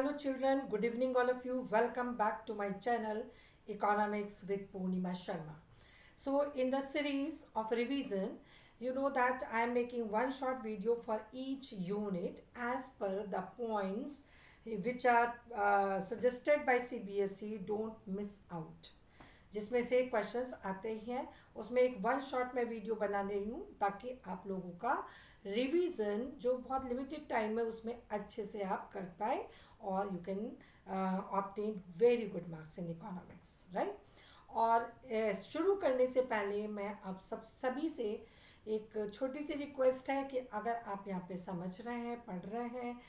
Hello children, good evening all of you. Welcome back to my channel Economics with Purnima Sharma. So in the series of revision, you know that I am making one short video for each unit as per the points which are suggested by CBSE. Don't miss out. जिसमें से questions आते ही हैं उसमें एक one shot में video बना रही हूँ ताकि आप लोगों का रिवीजन जो बहुत लिमिटेड टाइम है उसमें अच्छे से आप कर पाए और you can obtain very good marks in economics right. और शुरू करने से पहले मैं आप सभी से एक छोटी सी रिक्वेस्ट है कि अगर आप यहाँ पे समझ रहे हैं पढ़ रहे हैं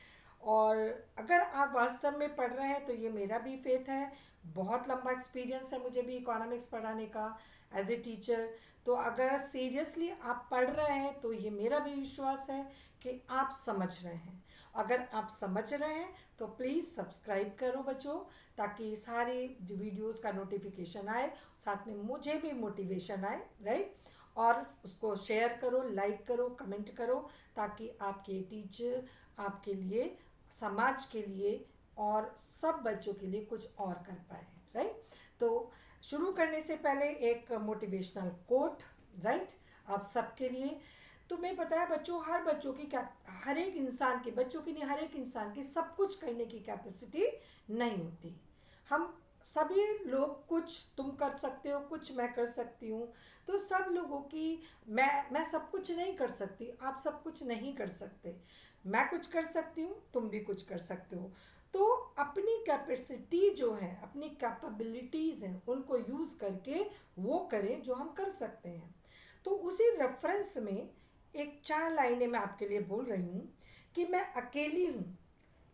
और अगर आप वास्तव में पढ़ रहे हैं तो ये मेरा भी फेथ है, बहुत लंबा एक्सपीरियंस है मुझे भी इकोनॉमिक्स पढ़ाने का एज ए टीचर। तो अगर सीरियसली आप पढ़ रहे हैं तो ये मेरा भी विश्वास है कि आप समझ रहे हैं। अगर आप समझ रहे हैं तो प्लीज़ सब्सक्राइब करो बच्चों, ताकि सारे वीडियोस का नोटिफिकेशन आए, साथ में मुझे भी मोटिवेशन आए राइट। और उसको शेयर करो, लाइक करो, कमेंट करो, ताकि आपके टीचर आपके लिए, समाज के लिए और सब बच्चों के लिए कुछ और कर पाए राइट। तो शुरू करने से पहले एक मोटिवेशनल कोट राइट आप सबके लिए। तुम्हें पता है बच्चों, हर बच्चों की हर एक इंसान की, बच्चों की नहीं, हर एक इंसान की सब कुछ करने की कैपेसिटी नहीं होती। हम सभी लोग, कुछ तुम कर सकते हो, कुछ मैं कर सकती हूँ। तो सब लोगों की, मैं सब कुछ नहीं कर सकती, आप सब कुछ नहीं कर सकते। मैं कुछ कर सकती हूँ, तुम भी कुछ कर सकते हो। तो अपनी कैपेसिटी जो है, अपनी कैपेबिलिटीज़ हैं, उनको यूज़ करके वो करें जो हम कर सकते हैं। तो उसी रेफरेंस में एक 4 लाइनें मैं आपके लिए बोल रही हूँ कि मैं अकेली हूँ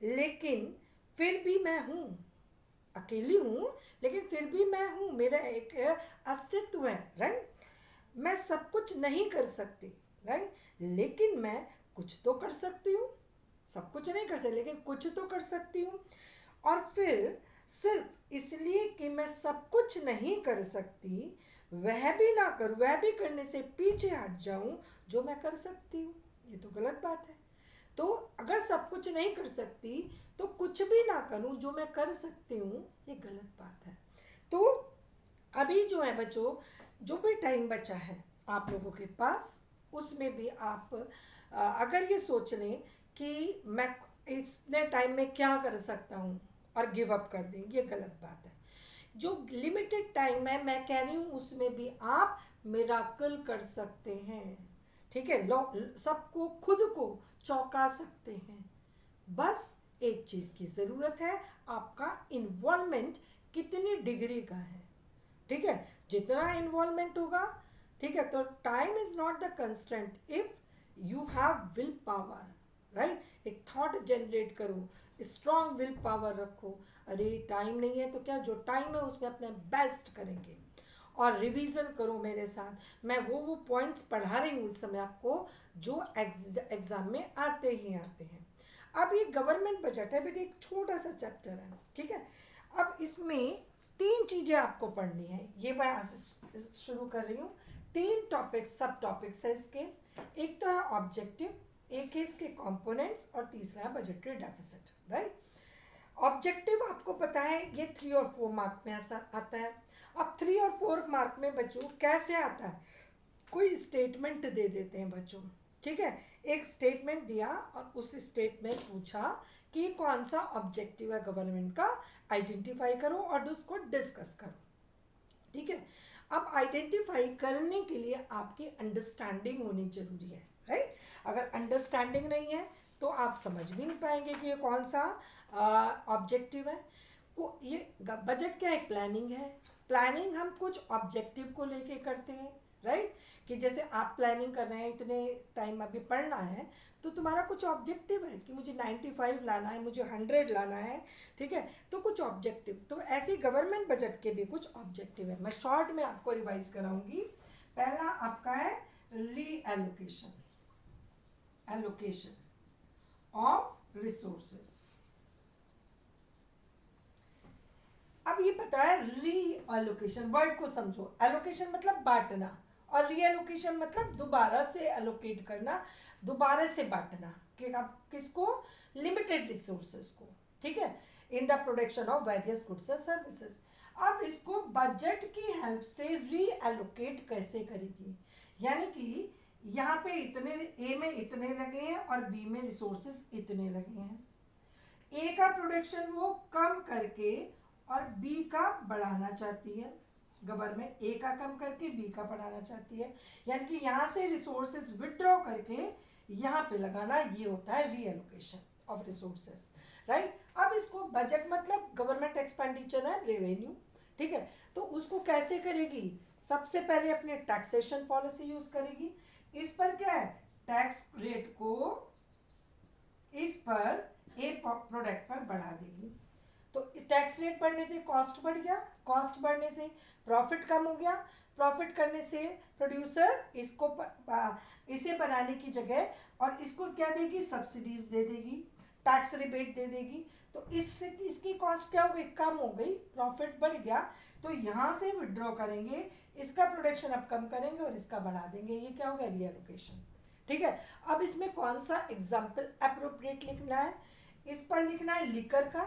लेकिन फिर भी मैं हूँ। अकेली हूँ लेकिन फिर भी मैं हूँ, मेरा एक अस्तित्व है राइट। मैं सब कुछ नहीं कर सकती राइट, लेकिन मैं कुछ तो कर सकती हूँ। सब कुछ नहीं कर सकती लेकिन कुछ तो कर सकती हूँ। और फिर सिर्फ इसलिए कि मैं सब कुछ नहीं कर सकती, वह भी ना करूँ, वह भी करने से पीछे हट जाऊँ जो मैं कर सकती हूँ, ये तो गलत बात है। तो अगर सब कुछ नहीं कर सकती तो कुछ भी ना करूं जो मैं कर सकती हूँ, ये गलत बात है। तो अभी जो है बच्चों, जो भी टाइम बचा है आप लोगों के पास, उसमें भी आप अगर ये सोच लें कि मैं इतने टाइम में क्या कर सकता हूँ और गिव अप कर दें, ये गलत बात है। जो लिमिटेड टाइम है मैं कह रही हूँ उसमें भी आप मिराकल कर सकते हैं, ठीक है। सबको, खुद को चौंका सकते हैं। बस एक चीज़ की ज़रूरत है, आपका इन्वॉल्वमेंट कितनी डिग्री का है, ठीक है। जितना इन्वॉल्वमेंट होगा, ठीक है, तो time is not the constant if you have will power right. एक थॉट जनरेट करो, स्ट्रॉन्ग विल पावर रखो। अरे टाइम नहीं है तो क्या, जो टाइम है उसमें अपने बेस्ट करेंगे। और रिवीजन करो मेरे साथ, मैं वो पॉइंट्स पढ़ा रही हूँ इस समय आपको जो एग्ज़ाम में आते ही आते हैं। अब ये गवर्नमेंट बजट है बेटे, एक छोटा सा चैप्टर है, ठीक है। अब इसमें 3 चीज़ें आपको पढ़नी है, ये मैं आज शुरू कर रही हूँ। 3 टॉपिक्स, सब टॉपिक्स है इसके। एक तो है ऑब्जेक्टिव, एक है इसके कंपोनेंट्स और तीसरा है बजटरी डेफिसिट राइट। ऑब्जेक्टिव आपको पता है ये 3 और 4 मार्क में ऐसा आता है। अब 3 और 4 मार्क में बच्चों कैसे आता है, कोई स्टेटमेंट दे देते हैं बच्चों, ठीक है। एक स्टेटमेंट दिया और उस स्टेटमेंट पूछा कि कौन सा ऑब्जेक्टिव है गवर्नमेंट का, आइडेंटिफाई करो और उसको डिस्कस करो, ठीक है। अब आइडेंटिफाई करने के लिए आपकी अंडरस्टैंडिंग होनी जरूरी है राइट। अगर अंडरस्टैंडिंग नहीं है तो आप समझ भी नहीं पाएंगे कि ये कौन सा ऑब्जेक्टिव है। को ये बजट क्या है, प्लानिंग है। प्लानिंग हम कुछ ऑब्जेक्टिव को लेके करते हैं राइट। कि जैसे आप प्लानिंग कर रहे हैं, इतने टाइम अभी पढ़ना है, तो तुम्हारा कुछ ऑब्जेक्टिव है कि मुझे 95 लाना है, मुझे 100 लाना है, ठीक है। तो कुछ ऑब्जेक्टिव, तो ऐसे गवर्नमेंट बजट के भी कुछ ऑब्जेक्टिव है। मैं शॉर्ट में आपको रिवाइज कराऊंगी। पहला आपका है री एलोकेशन, एलोकेशन ऑफ रिसोर्सेस। अब ये पता है री एलोकेशन, वर्ड को समझो। एलोकेशन मतलब बांटना और री एलोकेशन मतलब दोबारा से एलोकेट करना, दोबारा से बांटना कि अब किसको, लिमिटेड रिसोर्सेस को, ठीक है, in the production of various goods and services. अब इसको बजट की हेल्प से रीएलोकेट कैसे करेगी, यानी कि यहाँ पे इतने ए में इतने लगे हैं और बी में रिसोर्सेज इतने लगे हैं, ए का प्रोडक्शन वो कम करके और बी का बढ़ाना चाहती है गवर्नमेंट, ए का कम करके बी का बढ़ाना चाहती है, यानी कि यहाँ से रिसोर्सेज विड्रॉ करके यहाँ पे लगाना, ये होता है रीएलोकेशन ऑफ रिसोर्सेज, राइट। अब इसको बजट मतलब गवर्नमेंट एक्सपेंडिचर है, रेवेन्यू, ठीक है। तो उसको कैसे करेगी, सबसे पहले अपने टैक्सेशन पॉलिसी यूज करेगी। इस पर क्या है, टैक्स रेट को इस पर ए प्रोडक्ट पर बढ़ा देगी। तो इस टैक्स रेट बढ़ने से कॉस्ट बढ़ गया, कॉस्ट बढ़ने से प्रॉफिट कम हो गया, प्रॉफिट करने से प्रोड्यूसर इसको इसे बनाने की जगह और इसको क्या देगी, सब्सिडीज दे देगी, टैक्स रिबेट दे देगी। तो इससे इसकी कॉस्ट क्या हो गई, कम हो गई, प्रॉफिट बढ़ गया। तो यहाँ से विड्रॉ करेंगे, इसका प्रोडक्शन अब कम करेंगे और इसका बढ़ा देंगे, ये क्या हो गया, रीएलोकेशन, ठीक है। अब इसमें कौन सा एग्जाम्पल अप्रोप्रिएट लिखना है, इस पर लिखना है लिकर का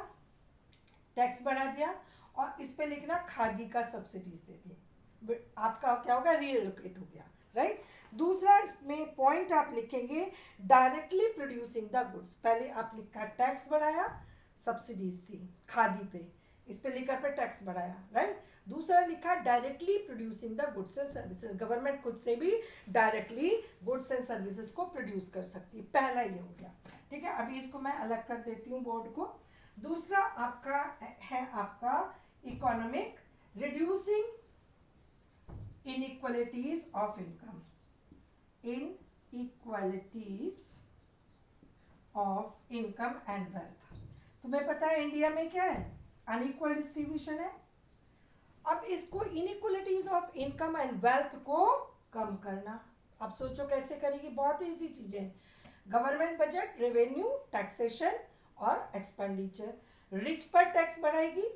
टैक्स बढ़ा दिया और इस पे लिखना खादी का सब्सिडीज दे दिए, आपका क्या होगा, रीएलोकेट हो गया, राइट। दूसरा इसमें पॉइंट आप लिखेंगे डायरेक्टली प्रोड्यूसिंग द गुड्स, पहले आप लिखा टैक्स बढ़ाया, सब्सिडीज थी खादी पे, इस पे लिखा पे टैक्स बढ़ाया, राइट। दूसरा लिखा directly producing the goods and services, government खुद से भी डायरेक्टली गुड्स एंड सर्विसेज को प्रोड्यूस कर सकती है, पहला ये हो गया, ठीक है। अभी इसको मैं अलग कर देती हूँ बोर्ड को। दूसरा आपका है आपका economic, reducing inequalities of income, inequalities of income and wealth. तुम्हें पता है इंडिया में क्या है, अनइक्वल डिस्ट्रीब्यूशन है। अब इसको inequalities of income and wealth को कम करना, अब सोचो कैसे करेगी, बहुत इजी चीजें, गवर्नमेंट बजट, रेवेन्यू, टैक्सेशन और एक्सपेंडिचर। रिच पर टैक्स बढ़ाएगी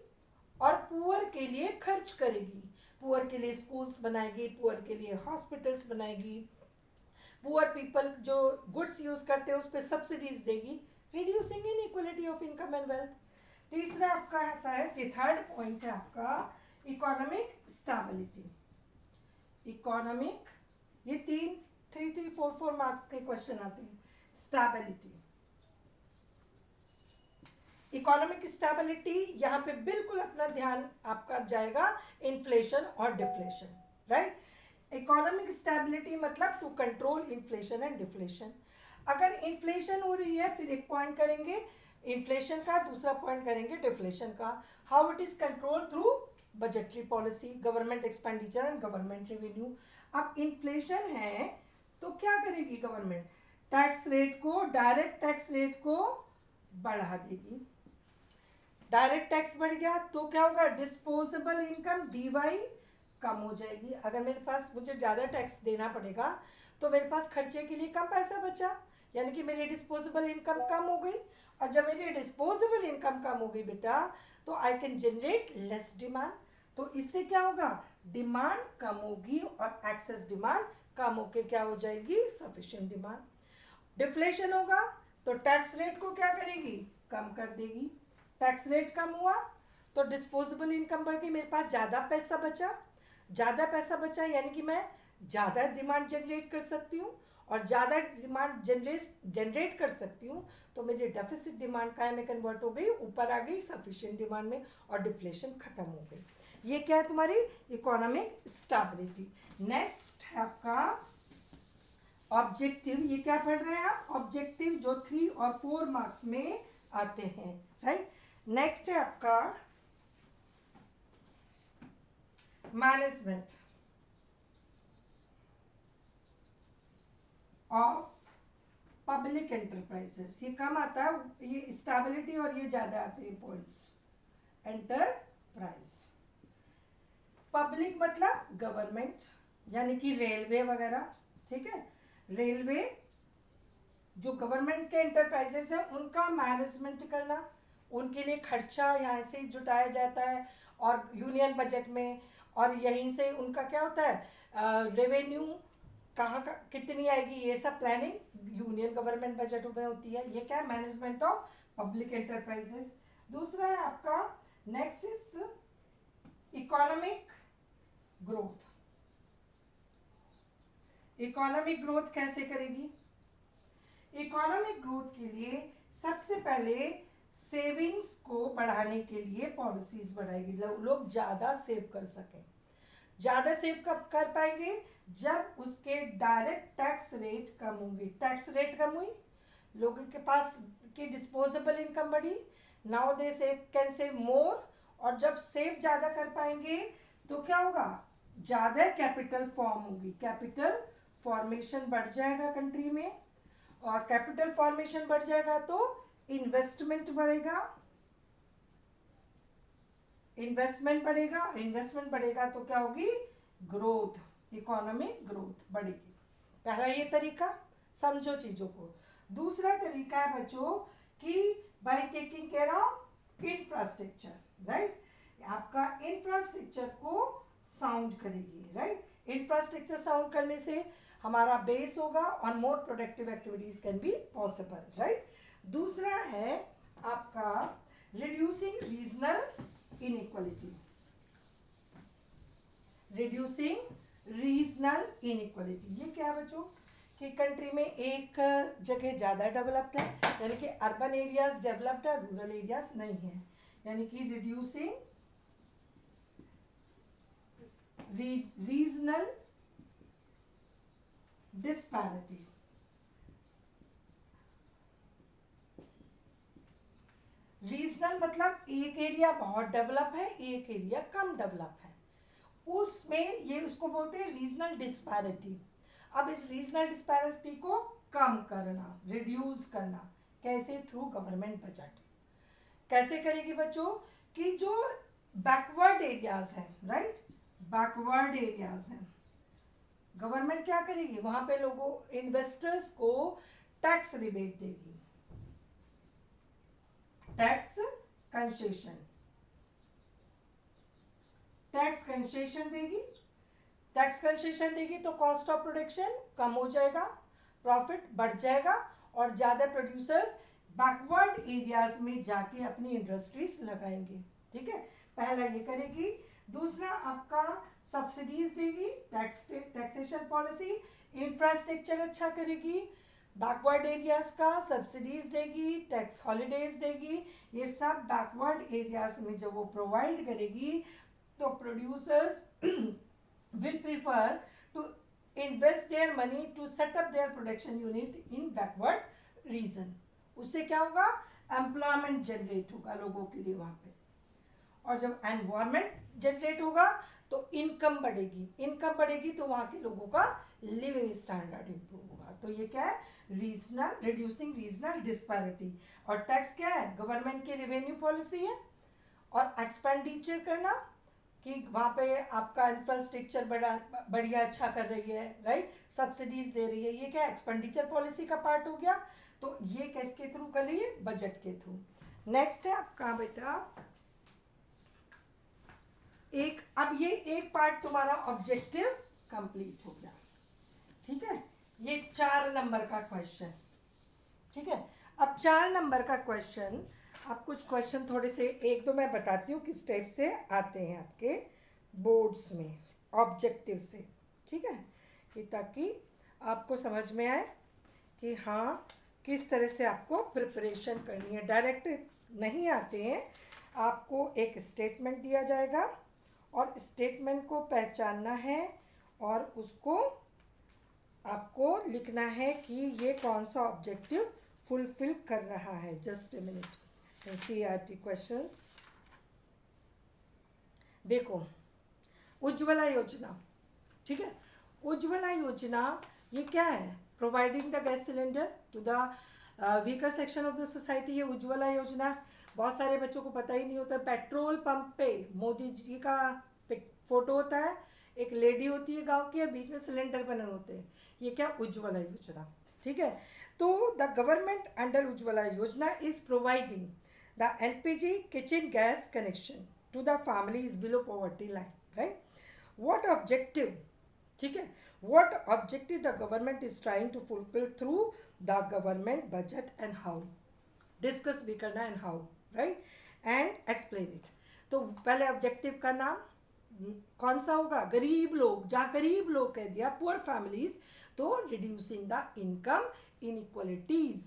और पुअर के लिए खर्च करेगी, पुअर के लिए स्कूल्स बनाएगी, पुअर के लिए हॉस्पिटल्स बनाएगी, पुअर पीपल जो गुड्स यूज करते हैं उस पर सब्सिडीज देगी, reducing inequality of income and wealth. तीसरा आपका आता है, थर्ड पॉइंट है आपका इकोनॉमिक स्टेबिलिटी, इकोनॉमिक, ये 3-3-4 मार्क के क्वेश्चन आते हैं, स्टेबिलिटी, इकोनॉमिक स्टेबिलिटी, यहाँ पे बिल्कुल अपना ध्यान आपका जाएगा इन्फ्लेशन और डिफ्लेशन, राइट। इकोनॉमिक स्टेबिलिटी मतलब to control inflation and deflation. अगर इन्फ्लेशन हो रही है फिर एक पॉइंट करेंगे इन्फ्लेशन का, दूसरा पॉइंट करेंगे डिफ्लेशन का। How it is control, through budgetary policy, government expenditure and government revenue. अब इन्फ्लेशन है तो क्या करेगी गवर्नमेंट, टैक्स रेट को, डायरेक्ट टैक्स रेट को बढ़ा देगी। डायरेक्ट टैक्स बढ़ गया तो क्या होगा, डिस्पोजेबल इनकम डीवाई कम हो जाएगी। अगर मेरे पास, मुझे ज़्यादा टैक्स देना पड़ेगा तो मेरे पास खर्चे के लिए कम पैसा बचा, यानी कि मेरी डिस्पोजेबल इनकम कम हो गई। और जब मेरी डिस्पोजेबल इनकम कम हो गई बेटा, तो I can generate less demand. तो इससे क्या होगा, डिमांड कम होगी और एक्सेस डिमांड कम होके क्या हो जाएगी, सफिशिएंट डिमांड। डिफ्लेशन होगा तो टैक्स रेट को क्या करेगी, कम कर देगी। टैक्स रेट कम हुआ तो डिस्पोजेबल इनकम बढ़ गई, मेरे पास ज़्यादा पैसा बचा, ज़्यादा पैसा बचा यानी कि मैं ज़्यादा डिमांड जनरेट कर सकती हूँ, और ज़्यादा डिमांड जनरेट कर सकती हूँ तो मेरी डेफिसिट डिमांड काय में कन्वर्ट हो गई, ऊपर आ गई सफिशिएंट डिमांड में, और डिफ्लेशन खत्म हो गई। ये क्या है तुम्हारी इकोनॉमिक स्टेबिलिटी। नेक्स्ट है आपका ऑब्जेक्टिव, ये क्या पढ़ रहे हैं आप, ऑब्जेक्टिव जो 3 और 4 मार्क्स में आते हैं, राइट। नेक्स्ट है आपका मैनेजमेंट ऑफ पब्लिक एंटरप्राइजेस, ये कम आता है, ये स्टेबिलिटी और ये ज्यादा आते हैं पॉइंट्स। एंटरप्राइज, पब्लिक मतलब गवर्नमेंट, यानी कि रेलवे वगैरह, ठीक है। रेलवे जो गवर्नमेंट के एंटरप्राइजेस है उनका मैनेजमेंट करना, उनके लिए खर्चा यहाँ से जुटाया जाता है और यूनियन बजट में, और यहीं से उनका क्या होता है, रेवेन्यू कहाँ का कितनी आएगी, ये सब प्लानिंग यूनियन गवर्नमेंट बजट में होती है। ये क्या है, मैनेजमेंट ऑफ पब्लिक एंटरप्राइजेस। दूसरा है आपका next is economic growth. Economic growth कैसे करेगी? इकोनॉमिक ग्रोथ के लिए सबसे पहले सेविंग्स को बढ़ाने के लिए पॉलिसीज बढ़ाएगी, लोग ज़्यादा सेव कर सकें। ज़्यादा सेव कब कर पाएंगे? जब उसके डायरेक्ट टैक्स रेट कम होंगे। टैक्स रेट कम हुई, लोगों के पास की डिस्पोजेबल इनकम बढ़ी, now they save can save मोर। और जब सेव ज़्यादा कर पाएंगे तो क्या होगा? ज़्यादा कैपिटल फॉर्म होगी, कैपिटल फॉर्मेशन बढ़ जाएगा कंट्री में, और कैपिटल फॉर्मेशन बढ़ जाएगा तो इन्वेस्टमेंट बढ़ेगा, इन्वेस्टमेंट बढ़ेगा, इन्वेस्टमेंट बढ़ेगा तो क्या होगी? ग्रोथ, इकोनॉमिक ग्रोथ बढ़ेगी। पहला ये तरीका, समझो चीजों को। दूसरा तरीका है बच्चों कि by taking care of infrastructure, right? आपका इंफ्रास्ट्रक्चर को साउंड करेगी, राइट? इंफ्रास्ट्रक्चर साउंड करने से हमारा बेस होगा और more productive activities can be possible, right? दूसरा है आपका reducing regional inequality. Reducing regional inequality, ये क्या है बच्चों? कि कंट्री में एक जगह ज़्यादा डेवलप्ड है, यानी कि अर्बन एरियाज डेवलप्ड है, रूरल एरियाज नहीं है, यानी कि रिड्यूसिंग रीजनल डिस्पैरिटी। रीजनल मतलब एक एरिया बहुत डेवलप है, एक एरिया कम डेवलप है, उसमें ये उसको बोलते हैं रीजनल डिस्पैरिटी। अब इस रीजनल डिस्पैरिटी को कम करना, रिड्यूस करना, कैसे? Through government budget. कैसे करेगी बच्चों? कि जो बैकवर्ड एरियाज हैं, राइट, बैकवर्ड एरियाज हैं, गवर्नमेंट क्या करेगी? वहां पे लोगों, इन्वेस्टर्स को टैक्स रिबेट देगी, टैक्स कंसेशन, टैक्स कंसेशन देगी। टैक्स कंसेशन देगी तो कॉस्ट ऑफ प्रोडक्शन कम हो जाएगा, प्रॉफिट बढ़ जाएगा, और ज़्यादा प्रोड्यूसर्स बैकवर्ड एरियाज में जाके अपनी इंडस्ट्रीज लगाएंगे, ठीक है? पहला ये करेगी। दूसरा आपका सब्सिडीज देगी, टैक्सेशन पॉलिसी, इंफ्रास्ट्रक्चर अच्छा करेगी, बैकवर्ड एरियाज का सब्सिडीज देगी, टैक्स हॉलीडेज देगी, ये सब बैकवर्ड एरियाज में जब वो प्रोवाइड करेगी तो producers will prefer to invest their money to set up their production unit in backward region। उससे क्या होगा? एम्प्लॉयमेंट जनरेट होगा लोगों के लिए वहाँ पे, और जब एनवायरमेंट जनरेट होगा तो इनकम बढ़ेगी, इनकम बढ़ेगी तो वहाँ के लोगों का लिविंग स्टैंडर्ड इंप्रूव होगा। तो ये क्या है? Regional, reducing regional disparity. और टैक्स क्या है? गवर्नमेंट की रेवेन्यू पॉलिसी है। और एक्सपेंडिचर करना कि वहाँ पे आपका इंफ्रास्ट्रक्चर बढ़िया अच्छा कर रही है, राइट, सब्सिडीज दे रही है, ये क्या एक्सपेंडिचर पॉलिसी का पार्ट हो गया। तो ये किसके थ्रू कर रही है? बजट के थ्रू। नेक्स्ट है आपका बेटा एक, अब ये एक पार्ट तुम्हारा ऑब्जेक्टिव कंप्लीट हो गया, ठीक है? ये 4 नंबर का क्वेश्चन, ठीक है? अब 4 नंबर का क्वेश्चन, आप कुछ क्वेश्चन थोड़े से एक दो मैं बताती हूँ किस टाइप से आते हैं आपके बोर्ड्स में ऑब्जेक्टिव से, ठीक है? कि ताकि आपको समझ में आए कि हाँ किस तरह से आपको प्रिपरेशन करनी है। डायरेक्ट नहीं आते हैं, आपको एक स्टेटमेंट दिया जाएगा और स्टेटमेंट को पहचानना है और उसको आपको लिखना है कि ये कौन सा ऑब्जेक्टिव फुलफिल कर रहा है। Just a minute, NCERT questions देखो। उज्ज्वला योजना, ठीक है? उज्ज्वला योजना ये क्या है? Providing the gas cylinder to the weaker section of the society. ये उज्ज्वला योजना बहुत सारे बच्चों को पता ही नहीं होता। पेट्रोल पंप पे मोदी जी का फोटो होता है, एक लेडी होती है गांव की, बीच में सिलेंडर बने होते हैं, ये क्या? उज्ज्वला योजना, ठीक है? तो the government under Ujjwala Yojana is providing the LPG kitchen gas connection to the families below poverty line, right? What objective, ठीक है? What objective the government is trying to fulfil through the government budget and how, discuss भी करना and how, right? Explain it. तो पहले objective का नाम कौन सा होगा? गरीब लोग, जहाँ गरीब लोग कह दिया, पुअर फैमिलीज, तो reducing the income inequalities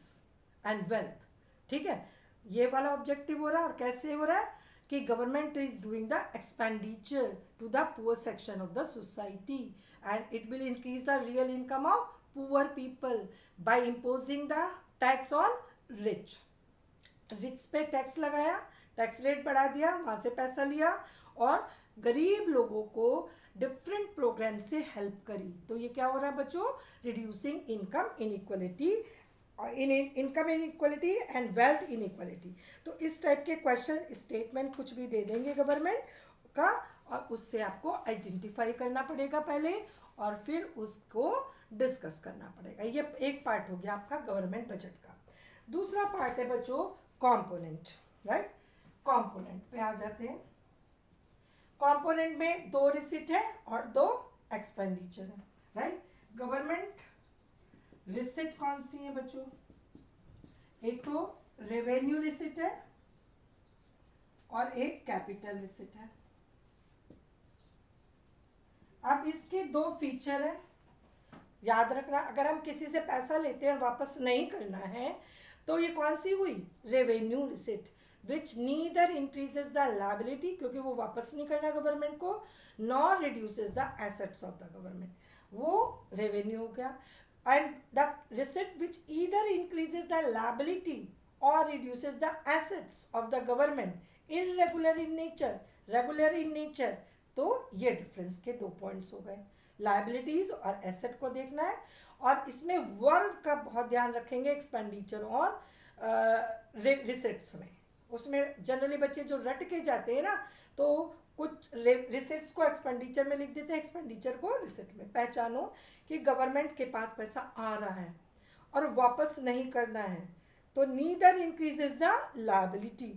and wealth. ठीक है, ये वाला ऑब्जेक्टिव हो रहा है। और कैसे हो रहा है कि government is doing the expenditure to the poor section of the society and it will increase the real income of poor people by imposing the tax on rich. Rich पे टैक्स लगाया, टैक्स रेट बढ़ा दिया, वहाँ से पैसा लिया और गरीब लोगों को डिफरेंट प्रोग्राम से हेल्प करी। तो ये क्या हो रहा है बच्चों? Reducing income inequality, income inequality and wealth inequality. तो इस टाइप के क्वेश्चन स्टेटमेंट कुछ भी दे देंगे गवर्नमेंट का, और उससे आपको आइडेंटिफाई करना पड़ेगा पहले, और फिर उसको डिस्कस करना पड़ेगा। ये एक पार्ट हो गया आपका गवर्नमेंट बजट का। दूसरा पार्ट है बच्चों कंपोनेंट, राइट? कंपोनेंट पे आ जाते हैं। कंपोनेंट में 2 रिसिट है और 2 एक्सपेंडिचर है, राइट? गवर्नमेंट रिसिट कौन सी है बच्चों? एक तो रेवेन्यू रिसिट है और एक कैपिटल रिसिट है। अब इसके 2 फीचर है, याद रखना। अगर हम किसी से पैसा लेते हैं और वापस नहीं करना है तो ये कौन सी हुई? Revenue receipt, which neither increases the liability, क्योंकि वो वापस नहीं करना गवर्नमेंट को, nor reduces the assets of the government, वो रेवेन्यू हो गया। And the receipt which either increases the liability और reduces the assets of the government, irregular in nature, regular in nature. तो ये डिफरेंस के 2 पॉइंट्स हो गए। लायबिलिटीज और एसेट को देखना है, और इसमें वर्ब का बहुत ध्यान रखेंगे एक्सपेंडिचर और रिसिट्स में। उसमें जनरली बच्चे जो रट के जाते हैं ना, तो कुछ रिसिट्स को एक्सपेंडिचर में लिख देते हैं, एक्सपेंडिचर को रिसिट में। पहचानो कि गवर्नमेंट के पास पैसा आ रहा है और वापस नहीं करना है, तो नीदर इंक्रीजेस द लायबिलिटी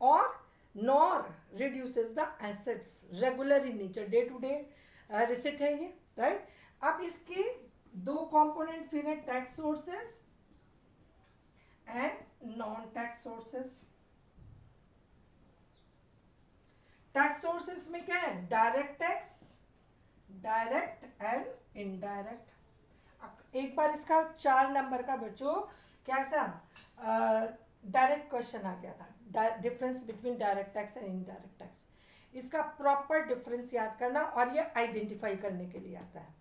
और nor reduces the assets, regular in nature, day to day receipt है ये, राइट? अब इसके 2 कंपोनेंट फिर है, tax sources and non tax sources. Tax sources में क्या है? Direct tax, direct and indirect. एक बार इसका 4 नंबर का बच्चों कैसा डायरेक्ट क्वेश्चन आ गया था, difference between direct tax and indirect tax. इसका प्रॉपर डिफरेंस याद करना, और ये आइडेंटिफाई करने के लिए आता है।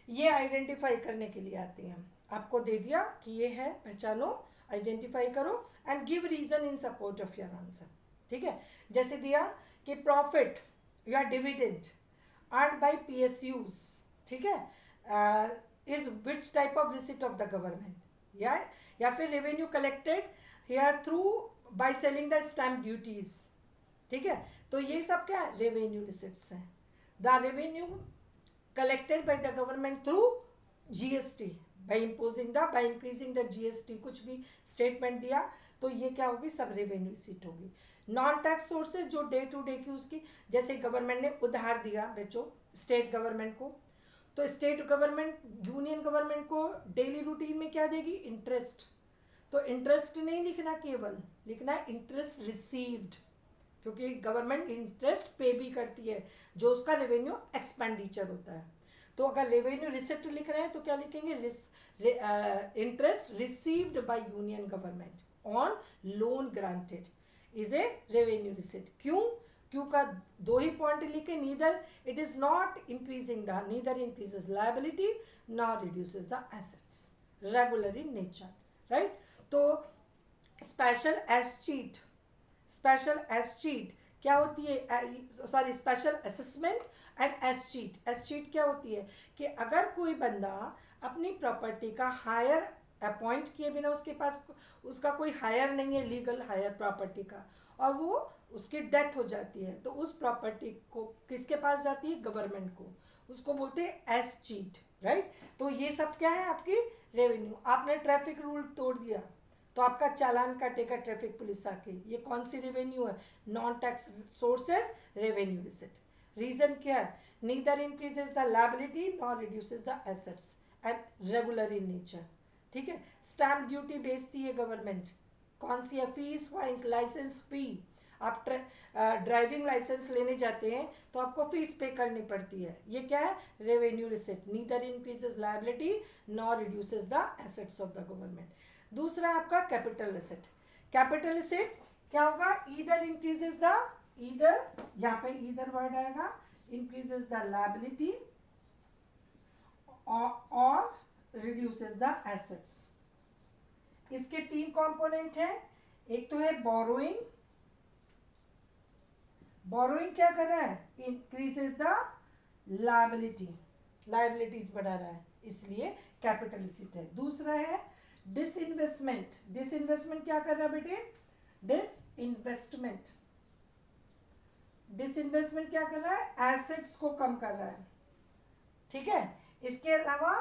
ये आइडेंटिफाई करने के लिए आती हैं। आपको दे दिया कि ये है, पहचानो, आइडेंटिफाई करो and give reason in support of your answer. ठीक है, जैसे दिया कि प्रॉफिट या डिविडेंड अर्न बाय PSUs, ठीक है, is which type of receipt of the government, या फिर revenue collected here through by selling the stamp duties. ठीक है, तो ये सब क्या है? रेवेन्यू रिसिट्स हैं। The revenue collected by the government through GST by increasing the GST, कुछ भी स्टेटमेंट दिया तो ये क्या होगी? सब रेवेन्यू रिसीट होगी। नॉन टैक्स सोर्सेज जो डे टू डे की उसकी, जैसे गवर्नमेंट ने उधार दिया बच्चों स्टेट गवर्नमेंट को, तो स्टेट गवर्नमेंट यूनियन गवर्नमेंट को डेली रूटीन में क्या देगी? इंटरेस्ट। तो इंटरेस्ट नहीं लिखना, केवल लिखना है इंटरेस्ट रिसीव्ड, क्योंकि गवर्नमेंट इंटरेस्ट पे भी करती है जो उसका रेवेन्यू एक्सपेंडिचर होता है। तो अगर रेवेन्यू रिसिप्ट लिख रहे हैं तो क्या लिखेंगे? Interest received by union government on loan granted is a revenue receipt. क्यों? क्यों का 2 ही पॉइंट लिखे, neither it is not increasing the, neither increases liability nor reduces the assets, regular in nature, right? तो special escheat, special escheat क्या होती है? Sorry, special assessment and escheat. Escheat क्या होती है कि अगर कोई बंदा अपनी प्रॉपर्टी का हायर अपॉइंट किए बिना, उसके पास उसका कोई हायर नहीं है, लीगल हायर प्रॉपर्टी का, और वो उसकी डेथ हो जाती है, तो उस प्रॉपर्टी को किसके पास जाती है? गवर्नमेंट को। उसको बोलते हैं एस चीट, राइट? तो ये सब क्या है? आपकी रेवेन्यू। आपने ट्रैफिक रूल तोड़ दिया तो आपका चालान काटेगा ट्रैफिक पुलिस आके। ये कौन सी रेवेन्यू है? Non tax sources revenue receipt. Reason क्या है? Neither increases the liability nor reduces the assets and regular in nature. ठीक है, स्टैम्प ड्यूटी बेचती है गवर्नमेंट, कौन सी है? फीस, फाइन्स, लाइसेंस फी। आप ड्राइविंग लाइसेंस लेने जाते हैं तो आपको फीस पे करनी पड़ती है, ये क्या है, revenue receipt, neither increases liability nor reduces the assets of the government. दूसरा आपका कैपिटल रिसिट। कैपिटल रिसिट क्या होगा, ईदर इंक्रीजेज द, ईदर, यहाँ पे ईदर वर्ड आएगा, इंक्रीजेज द लायबिलिटी और रिड्यूसेस द एसेट्स। इसके तीन कंपोनेंट हैं, एक तो है बोरोइंग, बोरोइंग क्या कर रहा है, इंक्रीजेस द लायबिलिटी, लायबिलिटीज बढ़ा रहा है, इसलिए कैपिटल रिसिट है। दूसरा है डिसइन्वेस्टमेंट, डिसइन्वेस्टमेंट क्या कर रहा है बेटे, डिसइन्वेस्टमेंट, डिसइन्वेस्टमेंट क्या कर रहा है, एसेट्स को कम कर रहा है, ठीक है। इसके अलावा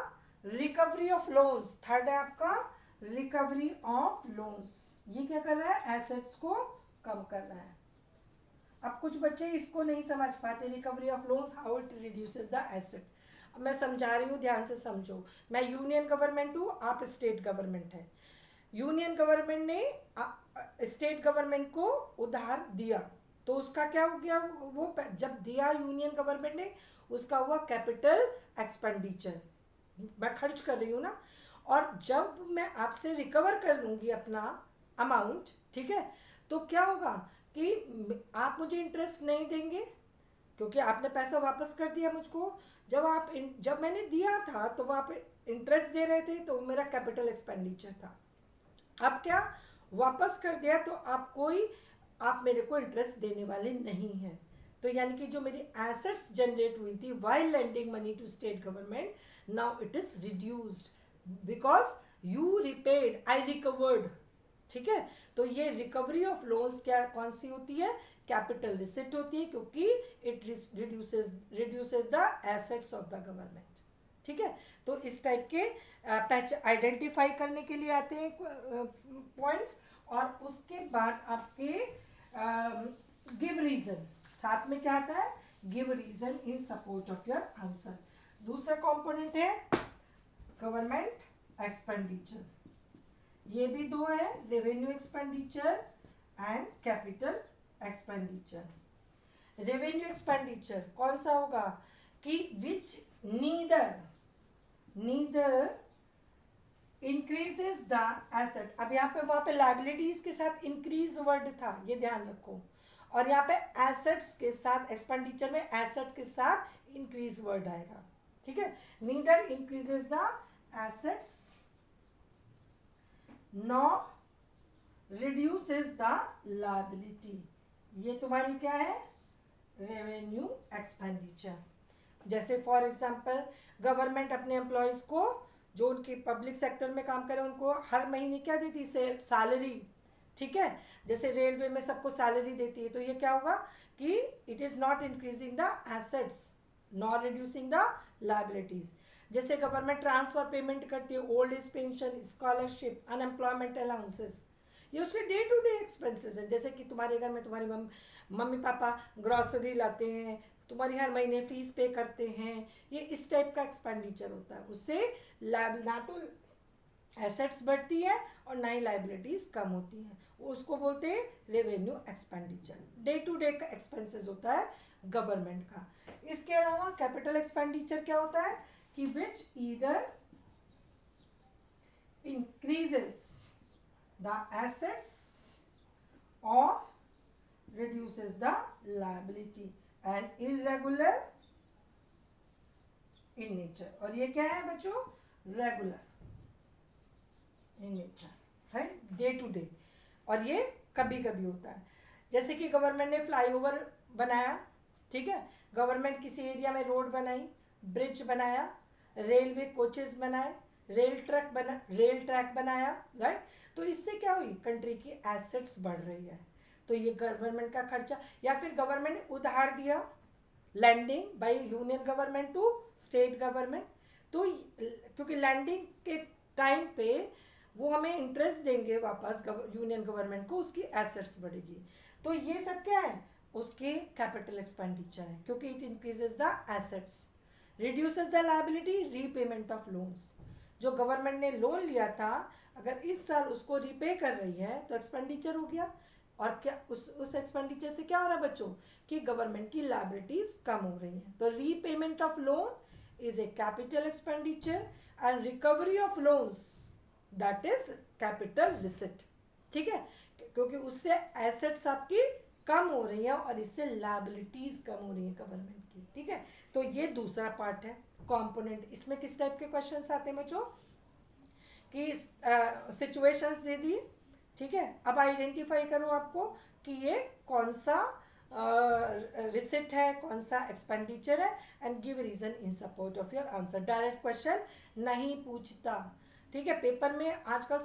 रिकवरी ऑफ लोन्स, थर्ड है आपका रिकवरी ऑफ लोन्स, ये क्या कर रहा है, एसेट्स को कम कर रहा है। अब कुछ बच्चे इसको नहीं समझ पाते, recovery of loans how it reduces the asset. अब मैं समझा रही हूँ, ध्यान से समझो। मैं यूनियन गवर्नमेंट हूँ, आप स्टेट गवर्नमेंट है। यूनियन गवर्नमेंट ने स्टेट गवर्नमेंट को उधार दिया, तो उसका क्या हो गया, वो जब दिया यूनियन गवर्नमेंट ने, उसका हुआ कैपिटल एक्सपेंडिचर, मैं खर्च कर रही हूँ ना। और जब मैं आपसे रिकवर कर लूँगी अपना अमाउंट, ठीक है, तो क्या होगा कि आप मुझे इंटरेस्ट नहीं देंगे क्योंकि आपने पैसा वापस कर दिया मुझको। जब मैंने दिया था तो वहाँ पे इंटरेस्ट दे रहे थे, तो मेरा कैपिटल एक्सपेंडिचर था। अब क्या, वापस कर दिया तो आप मेरे को इंटरेस्ट देने वाले नहीं हैं। तो यानी कि जो मेरी एसेट्स जनरेट हुई थी while lending money to state government, now it is reduced because you repaid, I recovered, ठीक है। तो ये रिकवरी ऑफ लोन्स क्या, कौन सी होती है, कैपिटल रिसिट होती है, क्योंकि it reduces the assets of the government, ठीक है। तो इस टाइप के आइडेंटिफाई करने के लिए आते हैं पॉइंट्स। और उसके बाद आपके गिव रीजन, साथ में क्या आता है, give reason in support of your answer. दूसरा कंपोनेंट है गवर्नमेंट एक्सपेंडिचर, ये भी दो है, revenue expenditure and capital expenditure. Revenue expenditure कौन सा होगा, कि which neither increases the asset. अब यहाँ पे वहाँ पे लाइबिलिटीज के साथ इंक्रीज वर्ड था, ये ध्यान रखो, और यहाँ पे एसेट्स के साथ, एक्सपेंडिचर में एसेट के साथ इंक्रीज वर्ड आएगा, ठीक है। Neither increases the assets nor reduces the liability, ये तुम्हारी क्या है, रेवेन्यू एक्सपेंडिचर। जैसे फॉर एग्जांपल गवर्नमेंट अपने एम्प्लॉयज़ को, जो उनके पब्लिक सेक्टर में काम करें, उनको हर महीने क्या देती है, सैलरी, ठीक है। जैसे रेलवे में सबको सैलरी देती है, तो ये क्या होगा कि it is not increasing the assets not reducing the liabilities. जैसे गवर्नमेंट ट्रांसफर पेमेंट करती है, old age pension, scholarship, unemployment allowances, ये उसके डे टू डे एक्सपेंसेस हैं। जैसे कि तुम्हारे घर में तुम्हारी मम्मी पापा ग्रॉसरी लाते हैं, तुम्हारी हर महीने फीस पे करते हैं, ये इस टाइप का एक्सपेंडिचर होता है। उससे ना तो एसेट्स बढ़ती है और ना ही लाइबिलिटीज कम होती हैं, उसको बोलते हैं revenue expenditure. Day to day का एक्सपेंसेस होता है गवर्नमेंट का। इसके अलावा कैपिटल एक्सपेंडिचर क्या होता है, कि विच ईदर इंक्रीजेस द एसेट्स और reduces the liability and irregular in nature। और ये क्या है बच्चों, regular in nature, right, day to day. और ये कभी कभी होता है, जैसे कि गवर्नमेंट ने फ्लाईओवर बनाया, ठीक है, गवर्नमेंट किसी एरिया में रोड बनाई, ब्रिज बनाया, रेलवे कोचेस बनाए, रेल ट्रैक बनाया, राइट। तो इससे क्या हुई, कंट्री की एसेट्स बढ़ रही है, तो ये गवर्नमेंट का खर्चा। या फिर गवर्नमेंट ने उधार दिया, lending by union government to state government, तो क्योंकि लैंडिंग के टाइम पे वो हमें इंटरेस्ट देंगे वापस यूनियन गवर्नमेंट को, उसकी एसेट्स बढ़ेगी। तो ये सब क्या है, उसके कैपिटल एक्सपेंडिचर है, क्योंकि it increases the assets, reduces the liability, repayment of loans. जो गवर्नमेंट ने लोन लिया था, अगर इस साल उसको रीपे कर रही है तो एक्सपेंडिचर हो गया, और क्या उस एक्सपेंडिचर से क्या हो रहा है बच्चों कि गवर्नमेंट की लायबिलिटीज कम हो रही हैं. तो repayment of loan is a capital expenditure and recovery of loans that is capital receipt. ठीक है, क्योंकि उससे एसेट्स आपकी कम हो रही हैं और इससे लायबिलिटीज कम हो रही हैं गवर्नमेंट की. ठीक है, तो ये दूसरा पार्ट है कंपोनेंट. इसमें किस टाइप के क्वेश्चंस आते हैं बच्चों कि सिचुएशंस दे दी. ठीक है, अब आइडेंटिफाई करो आपको कि ये कौन सा रिसिट है, कौन सा एक्सपेंडिचर है, and give reason in support of your answer. Direct question नहीं पूछता. ठीक है, पेपर में आजकल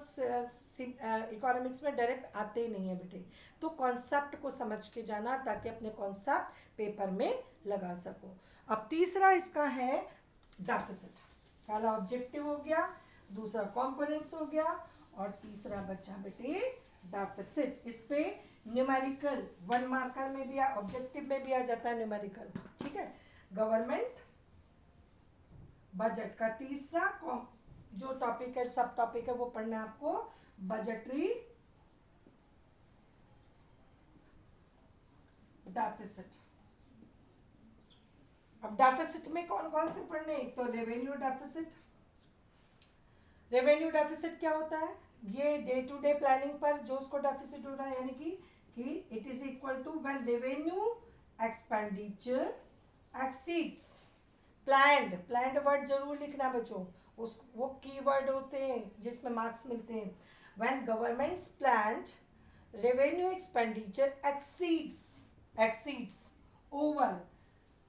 इकोनॉमिक्स में डायरेक्ट आते ही नहीं है बेटे. तो कॉन्सेप्ट को समझ के जाना ताकि अपने कॉन्सेप्ट पेपर में लगा सको. अब तीसरा इसका है डेफिसिट. पहला ऑब्जेक्टिव हो गया, दूसरा कंपोनेंट्स हो गया और तीसरा बच्चा बेटे डेफिसिट. इस पे न्यूमेरिकल 1 मार्कर में भी ऑब्जेक्टिव में भी आ जाता है न्यूमेरिकल. ठीक है, गवर्नमेंट बजट का तीसरा जो टॉपिक है, सब टॉपिक है, वो पढ़ना है आपको बजटरी डेफिसिट. अब डेफिसिट में कौन कौन से पढ़ने, एक तो रेवेन्यू डेफिसिट. रेवेन्यू डेफिसिट क्या होता है, ये डे टू डे प्लानिंग पर जो उसको डेफिसिट हो रहा है, यानी कि it is equal to when revenue expenditure exceeds planned word जरूर लिखना बच्चों, उस वो कीवर्ड होते हैं जिसमें मार्क्स मिलते हैं. When governments planned revenue expenditure exceeds over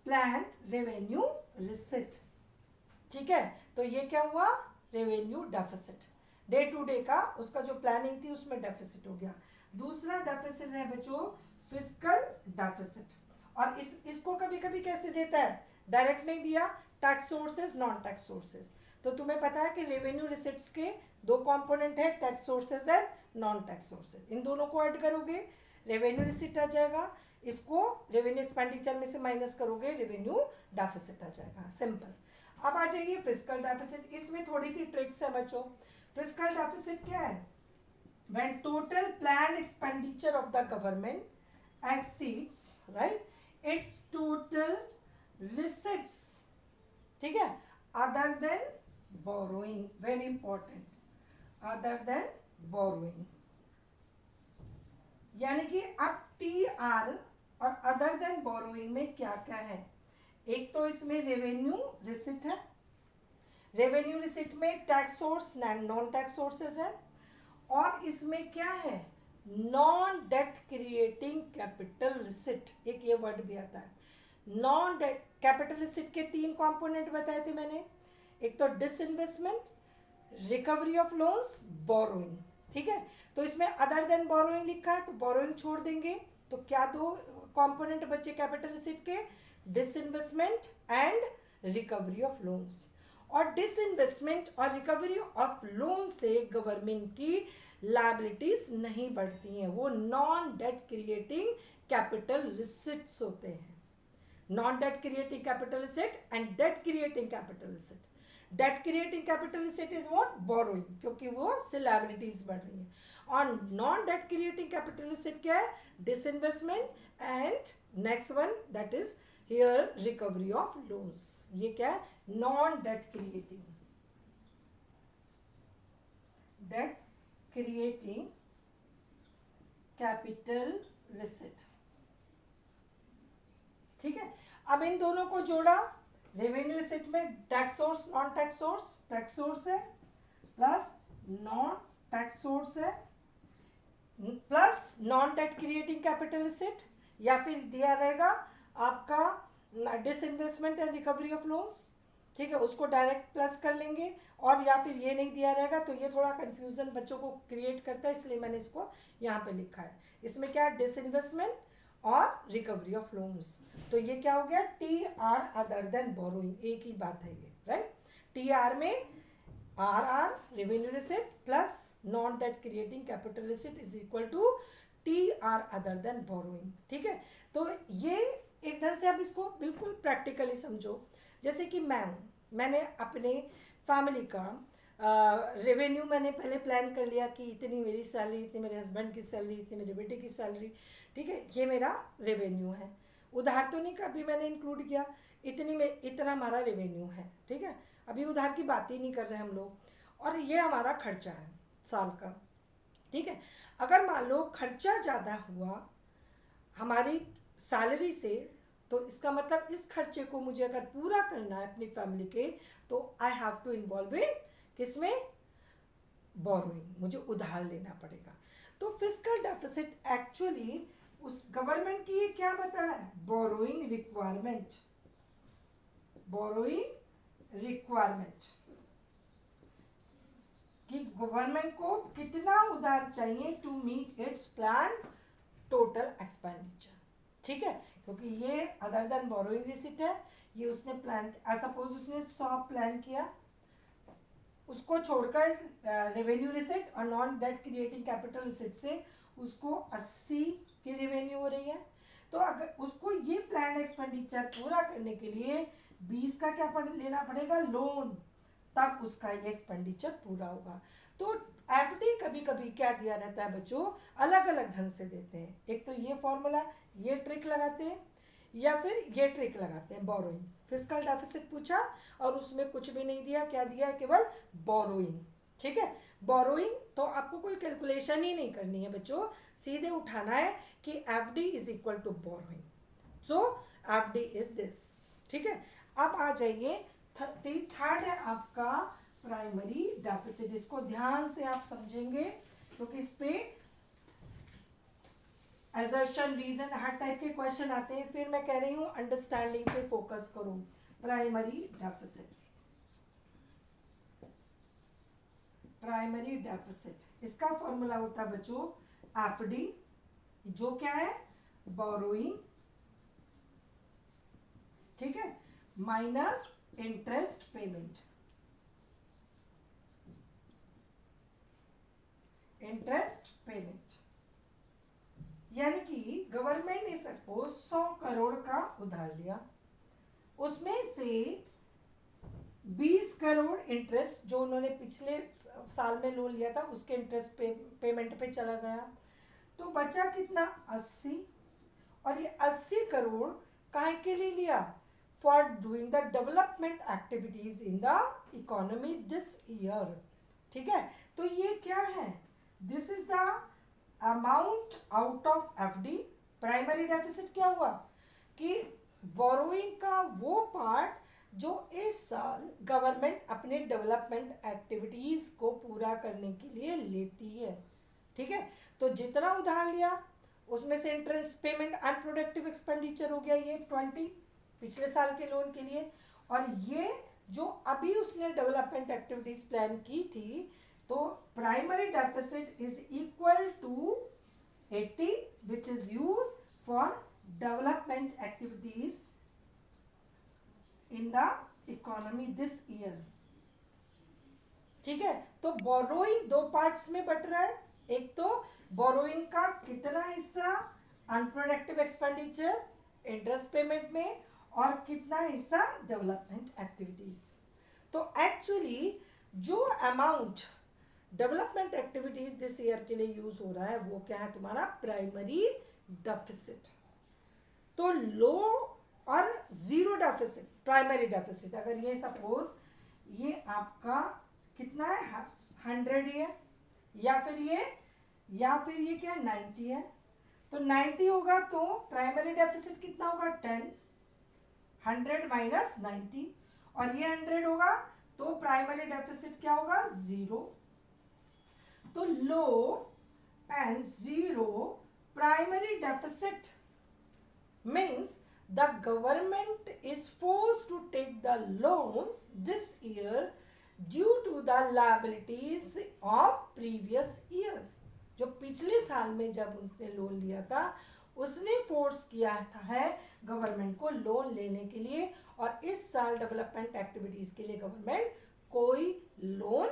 planned revenue receipt. ठीक है, तो ये क्या हुआ, revenue deficit. Day to day का उसका जो प्लानिंग थी उसमें डेफिसिट हो गया. दूसरा डेफिसिट है बच्चों फिस्कल डेफिसिट. और इसको कभी कभी कैसे देता है, डायरेक्ट नहीं दिया, tax sources non tax sources. तो तुम्हें पता है कि रेवेन्यू रिसिट्स के 2 कंपोनेंट है, tax sources and non tax sources. इन दोनों को ऐड करोगे रेवेन्यू रिसिट आ जाएगा, इसको रेवेन्यू एक्सपेंडिचर में से माइनस करोगे रेवेन्यू डेफिसिट आ जाएगा. सिंपल. अब आ जाइए फिस्कल डेफिसिट. इसमें थोड़ी सी ट्रिक्स है बच्चों. फिस्कल डेफिसिट क्या है, when total planned expenditure of the government exceeds right its total receipts. ठीक है, other than borrowing, very important, other than borrowing. यानी कि अब TR और अदर देन बोरोइंग में क्या क्या है, एक तो इसमें रेवेन्यू रिसिट है. रेवेन्यू रिसिट में tax source non tax sources है. और इसमें क्या है, non debt creating capital receipt. एक ये वर्ड भी आता है. नॉन डेट कैपिटल रिसिट के 3 कंपोनेंट बताए थे मैंने, एक तो disinvestment, recovery of loans, borrowing. ठीक है, तो इसमें अदर देन बोरोइंग लिखा है तो बोरोइंग छोड़ देंगे. तो क्या 2 कंपोनेंट बचे कैपिटल रिसिट के, disinvestment and recovery of loans. और डिसइन्वेस्टमेंट और रिकवरी ऑफ लोन से गवर्नमेंट की लायबिलिटीज नहीं बढ़ती हैं, वो non debt creating capital receipts होते हैं. Non debt creating capital receipt and debt creating capital receipt. Debt creating capital receipt is what, borrowing, क्योंकि वो से लायबिलिटीज बढ़ रही हैं. और non debt creating capital receipt क्या है, disinvestment and next one that is here recovery of loans. ये क्या है, non debt creating capital receipt. ठीक है, अब इन दोनों को जोड़ा, रेवेन्यू रिसिट में tax source non tax source, tax source है प्लस नॉन टैक्स सोर्स है plus non debt creating capital receipt, या फिर दिया रहेगा आपका disinvestment and recovery of loans. ठीक है, उसको डायरेक्ट प्लस कर लेंगे. और या फिर ये नहीं दिया रहेगा तो ये थोड़ा कंफ्यूजन बच्चों को क्रिएट करता है, इसलिए मैंने इसको यहाँ पे लिखा है. इसमें क्या है, डिसइन्वेस्टमेंट और रिकवरी ऑफ लोन्स. तो ये क्या हो गया, TR अदर देन बोरोइंग. एक ही बात है ये, राइट. TR में RR revenue receipt plus non debt creating capital receipt is equal to TR other than borrowing. ठीक है, तो ये इधर से आप इसको बिल्कुल प्रैक्टिकली समझो. जैसे कि मैंने अपने फैमिली का रेवेन्यू मैंने पहले प्लान कर लिया कि इतनी मेरी सैलरी, इतनी मेरे हस्बैंड की सैलरी, इतनी मेरे बेटे की सैलरी, ठीक है, ये मेरा रेवेन्यू है। उधार तो नहीं कभी मैंने इंक्लूड किया, इतनी में इतना हमारा रेवेन्यू है, ठीक है, अभी उधार की बात ही नहीं कर रहे हम लोग। और ये हमारा खर्चा है साल का, ठीक है। अगर मान लो खर्चा ज़्यादा हुआ हमारी सैलरी से, तो इसका मतलब इस खर्चे को मुझे अगर पूरा करना है अपनी फैमिली के, तो I have to involve in किसमें, बोरोइंग, मुझे उधार लेना पड़ेगा। तो फिस्कल डेफिसिट एक्चुअली उस गवर्नमेंट की ये क्या बता रहा है, बोरोइंग रिक्वायरमेंट, बोरोइंग रिक्वायरमेंट, कि गवर्नमेंट को कितना उधार चाहिए to meet its plan total expenditure, ठीक है, क्योंकि ये अदर देन बोरोइंग रिसिट है, ये उसने प्लान, सपोज उसने 100 प्लान किया, उसको छोड़कर रेवेन्यू रिसिट और non debt creating capital receipt से उसको 80 की रेवेन्यू हो रही है। तो अगर उसको ये प्लान एक्सपेंडिचर पूरा करने के लिए 20 का क्या लेना पड़ेगा, लोन, तब उसका ये एक्सपेंडिचर पूरा होगा। तो एफडी कभी कभी क्या दिया रहता है बच्चों, अलग अलग ढंग से देते हैं, एक तो ये फॉर्मूला, ये ट्रिक लगाते हैं, या फिर ये ट्रिक लगाते हैं बोरोइंग। फिस्कल डेफिसिट पूछा और उसमें कुछ भी नहीं दिया, क्या दिया है, केवल बोरोइंग, ठीक है। बोरोइंग तो आपको कोई कैलकुलेशन ही नहीं करनी है बच्चों, सीधे उठाना है कि F D is equal to borrowing, so F D is this, ठीक है। अब आ जाइए, थर्ड है आपका प्राइमरी डेफिसिट। इसको ध्यान से आप समझेंगे क्योंकि इस पे एजर्शन, रीजन, हर टाइप के क्वेश्चन आते हैं। फिर मैं कह रही हूँ अंडरस्टैंडिंग पे फोकस करो। प्राइमरी डेफिसिट, प्राइमरी डेफिसिट इसका फॉर्मूला होता है बच्चों एफडी, जो क्या है, बोरोइंग, ठीक है, minus interest payment, interest payment, यानी कि गवर्नमेंट ने सपोज 100 करोड़ का उधार लिया, उसमें से 20 करोड़ इंटरेस्ट जो उन्होंने पिछले साल में लोन लिया था उसके इंटरेस्ट पेमेंट पे चला गया, तो बचा कितना, 80। और ये 80 करोड़ काहे के लिए लिया, for doing the development activities in the economy this year, ठीक है। तो ये क्या है, this is the amount out of FD. Primary deficit क्या हुआ कि बोरोइंग का वो पार्ट जो इस साल गवर्नमेंट अपने डेवलपमेंट एक्टिविटीज को पूरा करने के लिए लेती है, ठीक है। तो जितना उधार लिया उसमें से इंटरेस्ट पेमेंट अनप्रोडक्टिव एक्सपेंडिचर हो गया ये 20 पिछले साल के लोन के लिए, और ये जो अभी उसने डेवलपमेंट एक्टिविटीज प्लान की थी, तो primary deficit is equal to 80 which is use for development activities in the economy this year, ठीक है। तो बोरोइंग दो पार्ट्स में बट रहा है, एक तो बोरोइंग का कितना हिस्सा अनप्रोडक्टिव एक्सपेंडिचर इंटरेस्ट पेमेंट में, और कितना हिस्सा डेवलपमेंट एक्टिविटीज। तो एक्चुअली जो amount development activities this year के लिए यूज हो रहा है वो क्या है, तुम्हारा प्राइमरी डेफिसिट। तो लो और जीरो डेफिसिट, प्राइमरी डेफिसिट, अगर ये सपोज ये आपका कितना है 100 है, या फिर ये क्या 90 है, तो 90 होगा तो प्राइमरी डेफिसिट कितना होगा 10, 100 माइनस 90, और ये 100 होगा तो प्राइमरी डेफिसिट क्या होगा 0। तो low and zero primary deficit means the government is forced to take the loans this year due to the liabilities of previous years। जो पिछले साल में जब उसने लोन लिया था उसने फोर्स किया था है गवर्नमेंट को लोन लेने के लिए, और इस साल डेवलपमेंट एक्टिविटीज के लिए गवर्नमेंट कोई लोन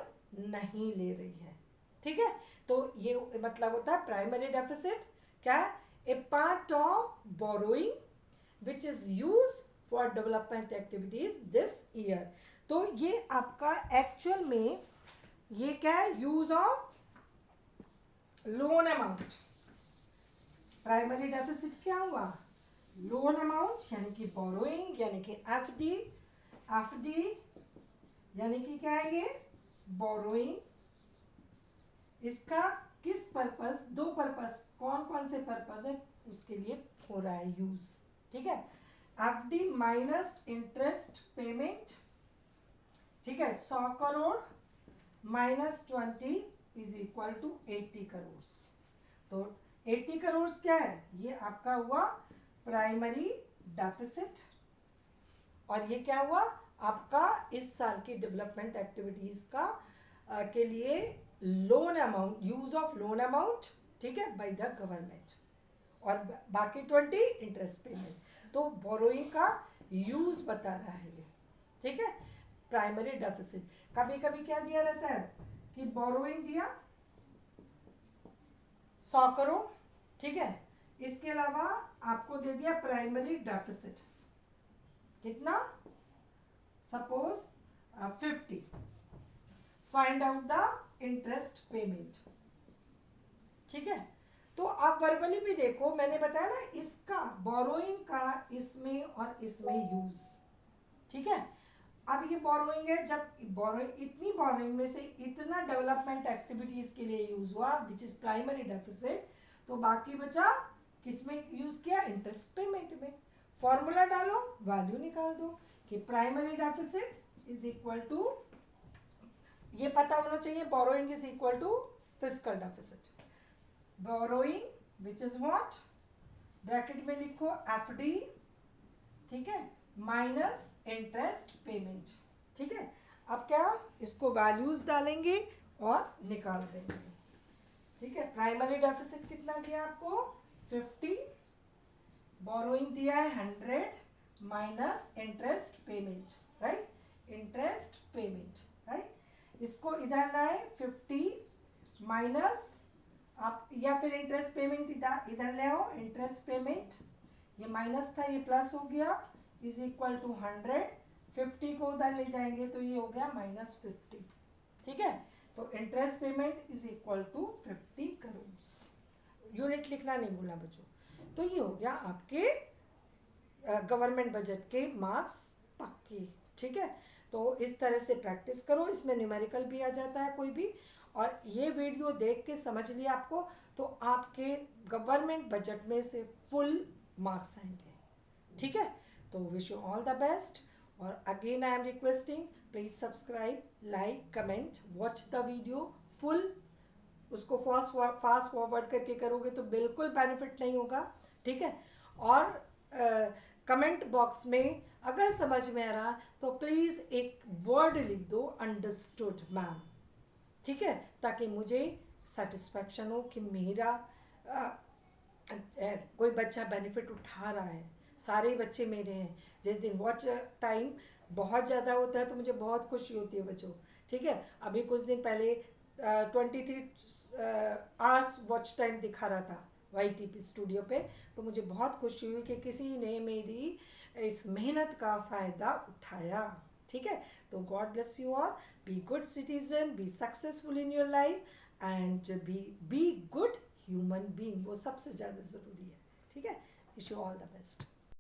नहीं ले रही है, ठीक है। तो ये मतलब होता है प्राइमरी डेफिसिट क्या, a part of borrowing which is use for development activities this year. तो ये आपका एक्चुअल में ये क्या है, use of loan amount. Primary deficit क्या हुआ, लोन अमाउंट यानी कि बोरोइंग यानी कि एफडी, एफडी यानी कि क्या है ये, बोरोइंग। इसका किस पर्पस, दो पर्पस, कौन कौन से पर्पस है उसके लिए हो रहा है यूज, ठीक है। एफडी माइनस इंटरेस्ट पेमेंट, ठीक है, 100 crore minus 20 is equal to 80 crore. तो 80 करोड़ क्या है, ये आपका हुआ प्राइमरी डेफिसिट, और ये क्या हुआ आपका इस साल की डेवलपमेंट एक्टिविटीज का के लिए loan amount, use of loan amount, ठीक है, बाय द गवर्नमेंट, और बाकी 20 इंटरेस्ट पेमेंट। तो बोरोइंग का यूज बता रहा है ये, ठीक है। प्राइमरी डेफिसिट कभी कभी क्या दिया रहता है कि बोरोइंग दिया 100 करोड़, ठीक है, इसके अलावा आपको दे दिया प्राइमरी डेफिसिट कितना, suppose 50, find out the interest payment, ठीक है। तो आप वर्बली भी देखो, मैंने बताया ना इसका बोरोइंग का इसमें और इसमें यूज, ठीक है। अब ये बोरोइंग है, जब बोरोइंग, इतनी बोरोइंग में से इतना डेवलपमेंट एक्टिविटीज के लिए यूज हुआ विच इज प्राइमरी डेफिसिट, तो बाकी बचा किसमें यूज किया, इंटरेस्ट पेमेंट में। फॉर्मूला डालो, वैल्यू निकाल दो कि primary deficit is equal to, ये पता होना चाहिए, borrowing is equal to fiscal deficit, borrowing which is what, bracket में लिखो एफडी, ठीक है, माइनस इंटरेस्ट पेमेंट, ठीक है। अब क्या, इसको वैल्यूज डालेंगे और निकाल देंगे, ठीक है। प्राइमरी डेफिसिट कितना दिया आपको 50, बोरोइंग दिया है 100 minus interest payment, right, interest payment, right. इसको इधर लाए 50 माइनस, आप या फिर इंटरेस्ट पेमेंट इधर ले आओ, इंटरेस्ट पेमेंट, ये माइनस था ये प्लस हो गया, इज इक्वल टू 100, 50 को उधर ले जाएंगे तो ये हो गया -50, ठीक है। तो interest payment is equal to 50 crore, unit लिखना नहीं भूलना बच्चों। तो ये हो गया आपके गवर्नमेंट बजट के मार्क्स पक्की, ठीक है। तो इस तरह से प्रैक्टिस करो, इसमें न्यूमेरिकल भी आ जाता है कोई भी, और ये वीडियो देख के समझ लिया आपको, तो आपके गवर्नमेंट बजट में से फुल मार्क्स आएंगे, ठीक है। तो wish you all the best, और again I am requesting please subscribe, like, comment, watch the video full. उसको फास्ट फॉरवर्ड करके करोगे तो बिल्कुल बेनिफिट नहीं होगा, ठीक है। और कमेंट बॉक्स में अगर समझ में आ रहा तो प्लीज़ एक वर्ड लिख दो, अंडरस्टूड मैम, ठीक है, ताकि मुझे सेटिस्फैक्शन हो कि मेरा कोई बच्चा बेनिफिट उठा रहा है। सारे ही बच्चे मेरे हैं, जिस दिन वॉच टाइम बहुत ज़्यादा होता है तो मुझे बहुत खुशी होती है बच्चों, ठीक है। अभी कुछ दिन पहले 23 आवर्स वॉच टाइम दिखा रहा था YTP स्टूडियो पे, तो मुझे बहुत खुशी हुई कि किसी ने मेरी इस मेहनत का फ़ायदा उठाया, ठीक है। तो God bless you all, be good citizen, be successful in your life, and be good human being, वो सबसे ज़्यादा ज़रूरी है, ठीक है। Wish you all the best.